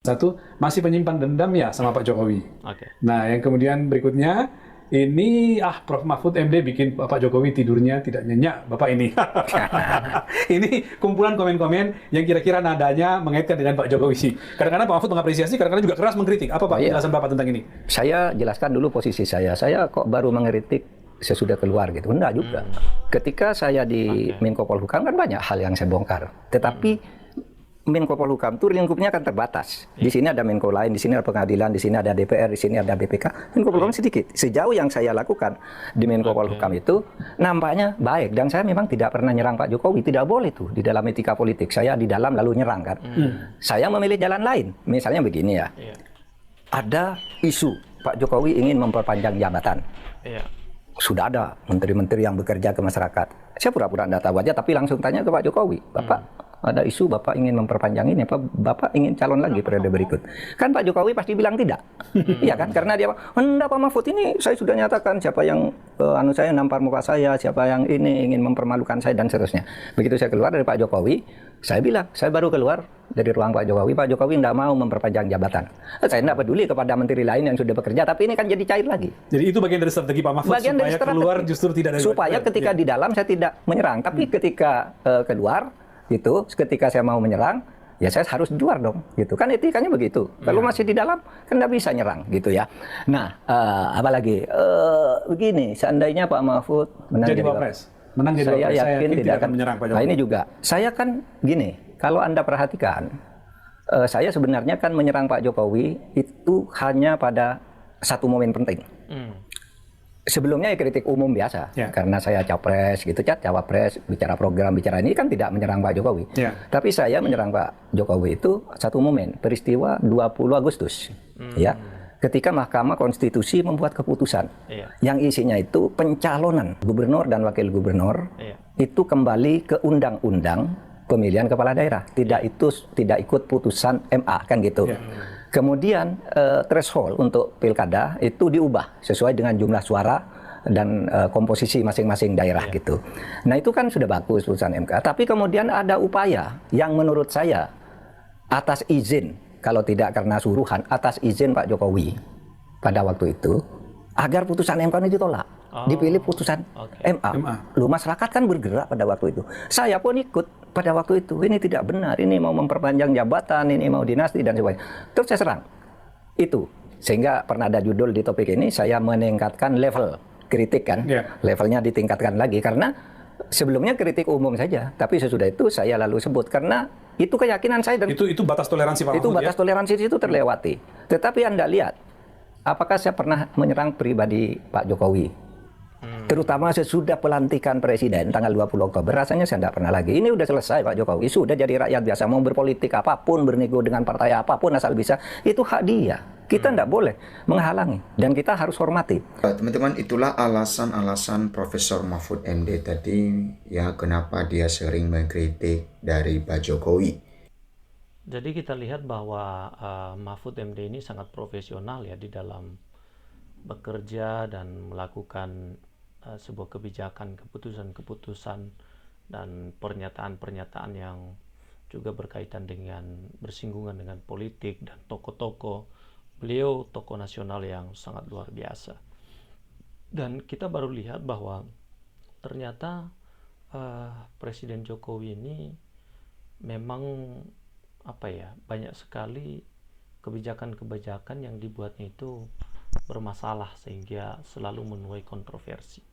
Satu, masih penyimpan dendam ya sama Pak Jokowi. Oke. Nah, yang kemudian berikutnya, ini Prof. Mahfud MD bikin Bapak Jokowi tidurnya tidak nyenyak, Bapak ini. Ini kumpulan komen-komen yang kira-kira nadanya mengaitkan dengan Pak Jokowi. Kadang-kadang Pak Mahfud mengapresiasi, kadang-kadang juga keras mengkritik. Apa Pak penjelasan Bapak tentang ini? Saya jelaskan dulu posisi saya. Saya kok baru mengkritik sesudah keluar gitu. Enggak juga. Ketika saya di Menko Polhukam kan banyak hal yang saya bongkar. Tetapi Menko Polhukam itu lingkupnya kan terbatas. Di sini ada Menko lain, di sini ada pengadilan, di sini ada DPR, di sini ada BPK. Menko Polhukam sedikit. Sejauh yang saya lakukan di Menko Polhukam itu nampaknya baik, dan saya memang tidak pernah nyerang Pak Jokowi. Tidak boleh tuh di dalam etika politik. Saya di dalam lalu nyerang kan. Saya memilih jalan lain. Misalnya begini ya. Ada isu Pak Jokowi ingin memperpanjang jabatan. Sudah ada menteri-menteri yang bekerja ke masyarakat. Saya pura-pura tidak tahu aja, tapi langsung tanya ke Pak Jokowi, Bapak ada isu Bapak ingin memperpanjang ini, apa Bapak ingin calon lagi periode berikut? Kan Pak Jokowi pasti bilang tidak, iya kan? Karena dia, enggak Pak Mahfud, ini saya sudah nyatakan siapa yang saya nampar muka saya, siapa yang ini ingin mempermalukan saya dan seterusnya. Begitu saya keluar dari Pak Jokowi, saya bilang, saya baru keluar dari ruang Pak Jokowi tidak mau memperpanjang jabatan. Saya tidak peduli kepada menteri lain yang sudah bekerja, tapi ini kan jadi cair lagi. Jadi itu bagian dari strategi Pak Mahfud bagian supaya keluar justru tidak dari supaya ketika di dalam saya tidak menyerang, tapi ketika keluar gitu, ketika saya mau menyerang, ya saya harus di luar dong, gitu kan etikanya begitu. Kalau masih di dalam kan nggak bisa nyerang, gitu ya. Nah, apalagi begini, seandainya Pak Mahfud menang jadi Wapres, saya yakin tidak akan menyerang Pak Jokowi. Nah ini juga, saya kan gini, kalau Anda perhatikan, saya sebenarnya kan menyerang Pak Jokowi itu hanya pada satu momen penting. Sebelumnya ya kritik umum biasa, karena saya capres gitu, cawapres, bicara program, bicara ini kan tidak menyerang Pak Jokowi. Tapi saya menyerang Pak Jokowi itu satu momen, peristiwa 20 Agustus, ya, ketika Mahkamah Konstitusi membuat keputusan yang isinya itu pencalonan gubernur dan wakil gubernur itu kembali ke undang-undang pemilihan kepala daerah, tidak ikut putusan MA kan gitu. Kemudian threshold untuk pilkada itu diubah sesuai dengan jumlah suara dan komposisi masing-masing daerah gitu. Nah itu kan sudah bagus putusan MK. Tapi kemudian ada upaya yang menurut saya atas izin, kalau tidak karena suruhan, atas izin Pak Jokowi pada waktu itu, agar putusan MK ini ditolak. Dipilih putusan MA. Loh, masyarakat kan bergerak pada waktu itu. Saya pun ikut pada waktu itu. Ini tidak benar, ini mau memperpanjang jabatan, ini mau dinasti dan sebagainya. Terus saya serang. Itu. Sehingga pernah ada judul di topik ini, saya meningkatkan level kritik kan. Levelnya ditingkatkan lagi. Karena sebelumnya kritik umum saja. Tapi sesudah itu saya lalu sebut. Karena itu keyakinan saya. Dan itu batas toleransi Pak Mahfud. Itu batas toleransi itu terlewati. Tetapi Anda lihat, apakah saya pernah menyerang pribadi Pak Jokowi? Terutama sesudah pelantikan presiden tanggal 20 Oktober, rasanya saya tidak pernah lagi. Ini udah selesai Pak Jokowi, sudah jadi rakyat biasa, mau berpolitik apapun, bernego dengan partai apapun asal bisa, itu hak dia. Kita tidak boleh menghalangi dan kita harus hormati. Teman-teman, itulah alasan-alasan Profesor Mahfud MD tadi ya kenapa dia sering mengkritik dari Pak Jokowi. Jadi kita lihat bahwa Mahfud MD ini sangat profesional ya di dalam bekerja dan melakukan sebuah kebijakan, keputusan-keputusan dan pernyataan-pernyataan yang juga berkaitan dengan bersinggungan dengan politik dan tokoh-tokoh. Beliau tokoh nasional yang sangat luar biasa. Dan kita baru lihat bahwa ternyata Presiden Jokowi ini memang banyak sekali kebijakan-kebijakan yang dibuatnya itu bermasalah sehingga selalu menuai kontroversi.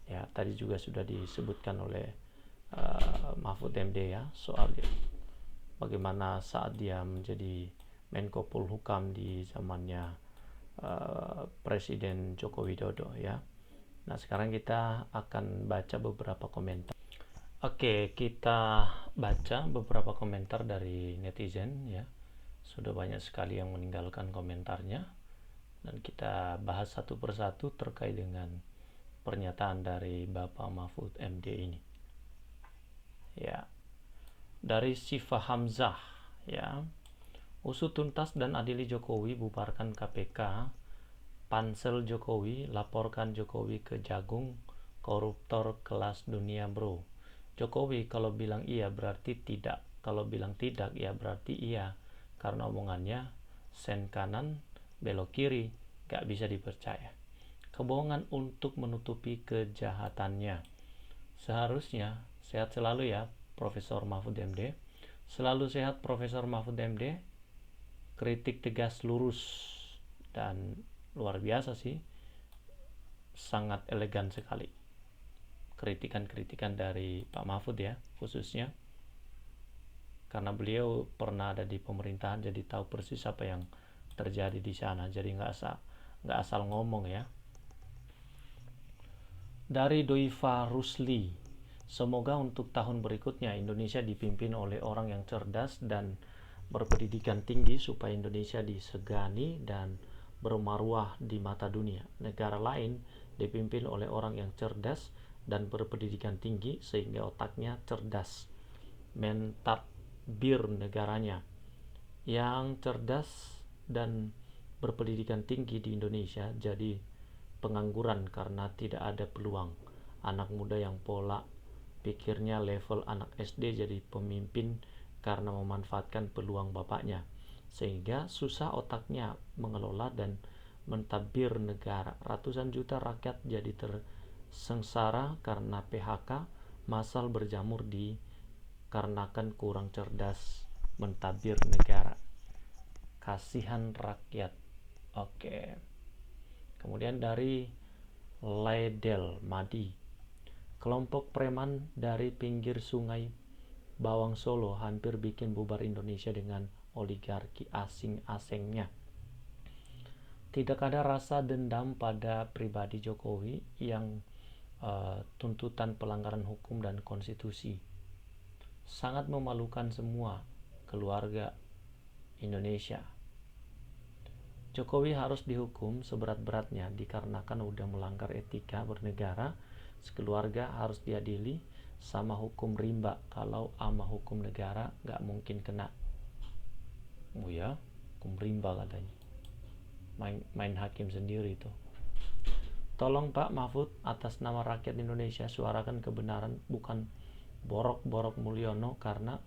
Ya, tadi juga sudah disebutkan oleh Mahfud MD ya soal bagaimana saat dia menjadi Menko Polhukam di zamannya Presiden Joko Widodo ya. Nah, sekarang kita akan baca beberapa komentar. Oke, kita baca beberapa komentar dari netizen ya. Sudah banyak sekali yang meninggalkan komentarnya dan kita bahas satu persatu terkait dengan pernyataan dari Bapak Mahfud MD ini. Ya. Dari Siva Hamzah ya. Usut tuntas dan adili Jokowi, bubarkan KPK. Pansel Jokowi, laporkan Jokowi ke Jagung, koruptor kelas dunia bro. Jokowi kalau bilang iya berarti tidak, kalau bilang tidak ya berarti iya. karena omongannya sen kanan belok kiri, gak bisa dipercaya. Kebohongan untuk menutupi kejahatannya. Seharusnya sehat selalu ya Profesor Mahfud MD. Selalu sehat Profesor Mahfud MD. Kritik tegas, lurus, dan luar biasa sih. Sangat elegan sekali kritikan-kritikan dari Pak Mahfud ya, khususnya karena beliau pernah ada di pemerintahan, jadi tahu persis apa yang terjadi di sana, jadi nggak asal ngomong ya. Dari Doiva Rusli, semoga untuk tahun berikutnya Indonesia dipimpin oleh orang yang cerdas dan berpendidikan tinggi supaya Indonesia disegani dan bermarwah di mata dunia. Negara lain dipimpin oleh orang yang cerdas dan berpendidikan tinggi sehingga otaknya cerdas, mentadbir negaranya. Yang cerdas dan berpendidikan tinggi di Indonesia jadi pengangguran karena tidak ada peluang. Anak muda yang pola pikirnya level anak SD jadi pemimpin karena memanfaatkan peluang bapaknya, sehingga susah otaknya mengelola dan mentadbir negara. Ratusan juta rakyat jadi tersengsara karena PHK massal berjamur dikarenakan kurang cerdas mentadbir negara. Kasihan rakyat. Oke. Kemudian dari Ledel Madi, kelompok preman dari pinggir sungai Bawang Solo hampir bikin bubar Indonesia dengan oligarki asing-asingnya. Tidak ada rasa dendam pada pribadi Jokowi yang tuntutan pelanggaran hukum dan konstitusi. Sangat memalukan semua keluarga Indonesia. Jokowi harus dihukum seberat-beratnya dikarenakan udah melanggar etika bernegara. Sekeluarga harus diadili sama hukum rimba. Kalau ama hukum negara gak mungkin kena. Oh ya, hukum rimba katanya. Main hakim sendiri itu. Tolong Pak Mahfud, atas nama rakyat Indonesia suarakan kebenaran, bukan Borok-Borok Mulyono, karena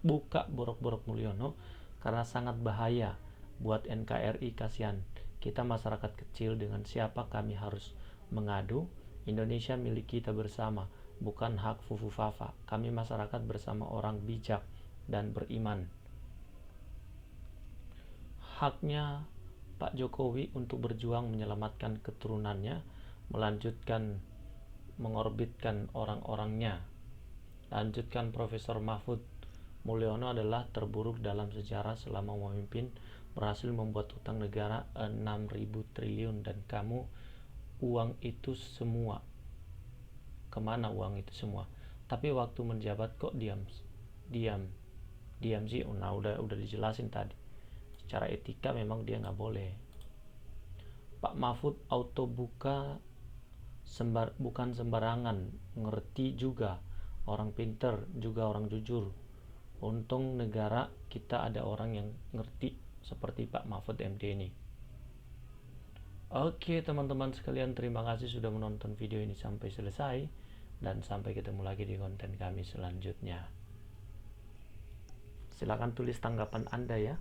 karena sangat bahaya buat NKRI. Kasihan kita masyarakat kecil, dengan siapa kami harus mengadu? Indonesia milik kita bersama, bukan hak Fufu Fafa. Kami masyarakat bersama orang bijak dan beriman. Haknya Pak Jokowi untuk berjuang menyelamatkan keturunannya, melanjutkan mengorbitkan orang-orangnya. Lanjutkan Profesor Mahfud Mulyono adalah terburuk dalam sejarah selama memimpin, berhasil membuat utang negara 6.000 triliun dan kamu uang itu semua. Kemana uang itu semua? Tapi waktu menjabat kok diam sih. Nah, udah dijelasin tadi. Secara etika memang dia nggak boleh. Pak Mahfud auto buka bukan sembarangan, ngerti juga, orang pinter juga, orang jujur. Untung negara kita ada orang yang ngerti seperti Pak Mahfud MD ini. Oke teman-teman sekalian, terima kasih sudah menonton video ini sampai selesai, dan sampai ketemu lagi di konten kami selanjutnya. Silakan tulis tanggapan Anda ya.